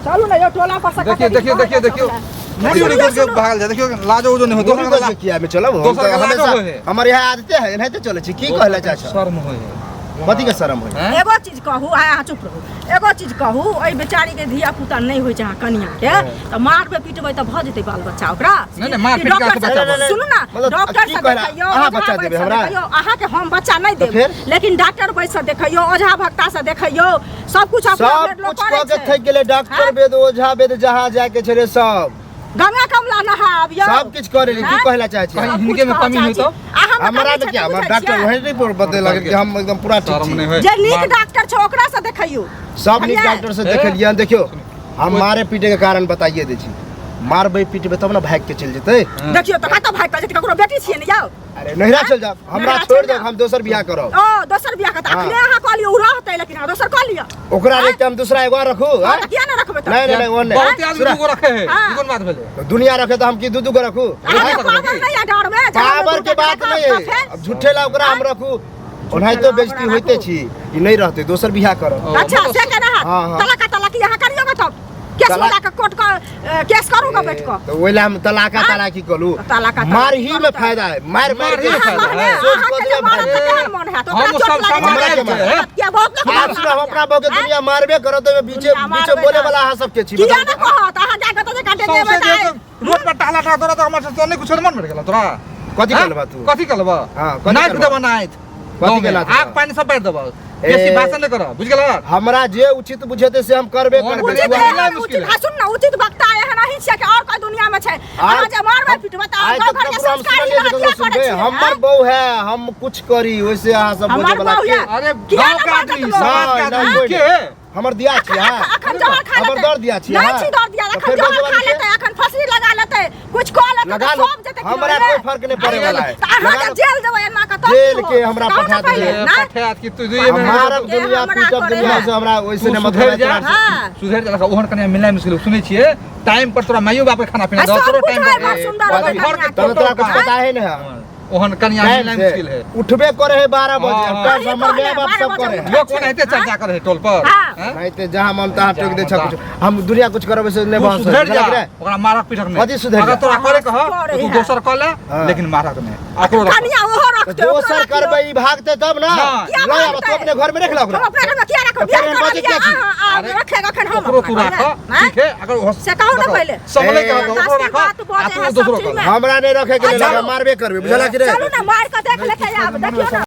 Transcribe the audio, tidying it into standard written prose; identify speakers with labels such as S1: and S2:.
S1: चलू ना यो टोला पर से
S2: देखियो मुड़ी उड़ी करके भागल जा देखियो लाज ओजो नहीं होतो
S3: दोसर के किया में चलब हमर यहाँ आदते है नहीं तो चले छी की कहला चाचा
S2: शर्म होय
S3: कथी के शर्म होय
S1: एगो चीज कहू आ चुप रहू एगो चीज कहू ओइ बेचारी के धिया पुता नहीं होय छै कन्या के त मारबे पिटबे त भ जेतै बाल बच्चा ओकरा
S2: नहीं मार पीट के बच्चा
S1: सुनू ना डॉक्टर से देखियो
S3: अहाँ बच्चा देबे हमरा
S1: अहाँ के हम बच्चा नहीं देब लेकिन डॉक्टर बैस से देखियो ओझा भक्ता से देखियो सब कुछ
S3: सब कुछ क के थक गेले डॉक्टर वेद ओझा वेद जहां जाय के छले सब
S1: गंगा कमला नहाब यो
S3: सब कुछ करे की कहला चाहे छी
S2: इनके में कमी होई तो
S3: हमरा तो क्या हमरा डॉक्टर वही रिपोर्ट बते लगे कि हम एकदम पूरा ठीक छी
S1: जे नीक डॉक्टर छ ओकरा से देखियो
S3: सब नीक डॉक्टर से देखलियन देखियो हम मारे पीटे के कारण बताइए दे छी मारबे पीटबे तब ना भाग के चल जेतै
S1: देखियो त कत भाग के जेतै ककरो बेटी छिए न जाओ
S3: अरे नहिरा चल जा हमरा छोड़ दे हम दोसर बियाह करब
S1: ओ दोसर बियाह करत अपने अहाँ कहलियो उ रहतै लेकिन हम दोसर कह लिया
S3: ओकरा रे हम दूसरा एगो रखू
S1: हां किया न रखबे त
S3: नहीं ओने
S2: बहुत आदमी दूगो रखे है कोन बात भेले
S3: दुनिया रखे तो हम की दू गो रखू
S1: पावर नहीं है डर में
S3: पावर के बात नहीं है अब झूठे ला ओकरा हम रखू ओनाई तो बेइज्जती होइते छी ई नहीं रहते दोसर बियाह करब
S1: अच्छा से केना तलाक यहां करियो तब केस वाला का कोर्ट का केस करूंगा बैठ को
S3: तो ओइला हम तलाकी कलू मार ही में फायदा है मार के फायदा है सोच को दिया
S1: मन है तो चोट लगे क्या बहुत
S3: आप सुनो अपना बगे दुनिया मारबे करो तो बीचे बोले वाला हां सबके छी
S1: किया ना कहत अहां जाके तो काटे देबे
S2: रोड पर टाला ठा तोरा तो हमर से नहीं कुछ मन मर गेला तोरा
S3: कथि करबा तू
S2: कथि करबा
S3: हां
S2: नाइट देबा नाइट
S3: कथि केला
S2: आग पानी सब बैठ देबा बेसी भाषण नहीं करो बुझ गेला
S3: हमरा जे उचित बुझेते से हम करबे करबे
S1: उचित सुन ना उचित वक्ता है नहीं छै कि और कोई दुनिया में छै अहां जे मारबे पिटबे त गांव घर के संस्कारी हत्या करे छै
S3: हमर बहू है हम कुछ करी वैसे अहां सब बोले वाला के
S2: अरे गांव का आदमी समाज के
S3: हमर दिया छी हां हमर दर दिया छी हां
S1: नहीं दर दिया अखन जवान खा लेते अखन फसरी लगा लेते कुछ कह लेते सब जेते
S3: हमरा कोई फर्क नहीं पड़े वाला है
S1: अहां जेल देबे ना का तो
S3: जेल के हमरा पठा दे
S2: पठा कि तू ये
S3: हमारा दुनिया पीटब दुनिया से हमरा वैसे नहीं मतलब
S2: सुधर जा ओहन कने मिलना मुश्किल सुनै छियै टाइम पर तोरा माइयो बाप के खाना पीना दो तोरा टाइम पर
S3: तोरा कुछ पता है ना
S2: ओहन कन्या मिलना मुश्किल है
S3: उठबे करे है 12 बजे तब हमर माय बाप सब करे
S2: लोग कोन हेते चर्चा करे टोल पर
S3: नहीं ते जहां ममता टोक दे छ हम दुनिया कुछ करबे से नहीं बहस
S2: सुधर जा ओकरा मारक पीटक नहीं
S3: कथि सुधर
S2: अगर तोरा करे कह तू दोसर कर ले लेकिन मारक नहीं आकरो
S1: कन्या ओहो रखते
S3: दोसर करबे ई भागते तब ना ले अब तो अपने घर में रख ला ओकरा
S1: अपने घर में क्या रखो बियाह कर लिया रखेगा खन हम
S2: ओकरो तू राख ठीक है अगर
S1: से कहो ना पहले
S2: समले के ओकरो राख आ तू दोसरो कर
S3: हमरा नहीं रखे के लगा मारबे करबे बुझला कि रे
S1: चलू ना मार के देख लेते आब देखियो ना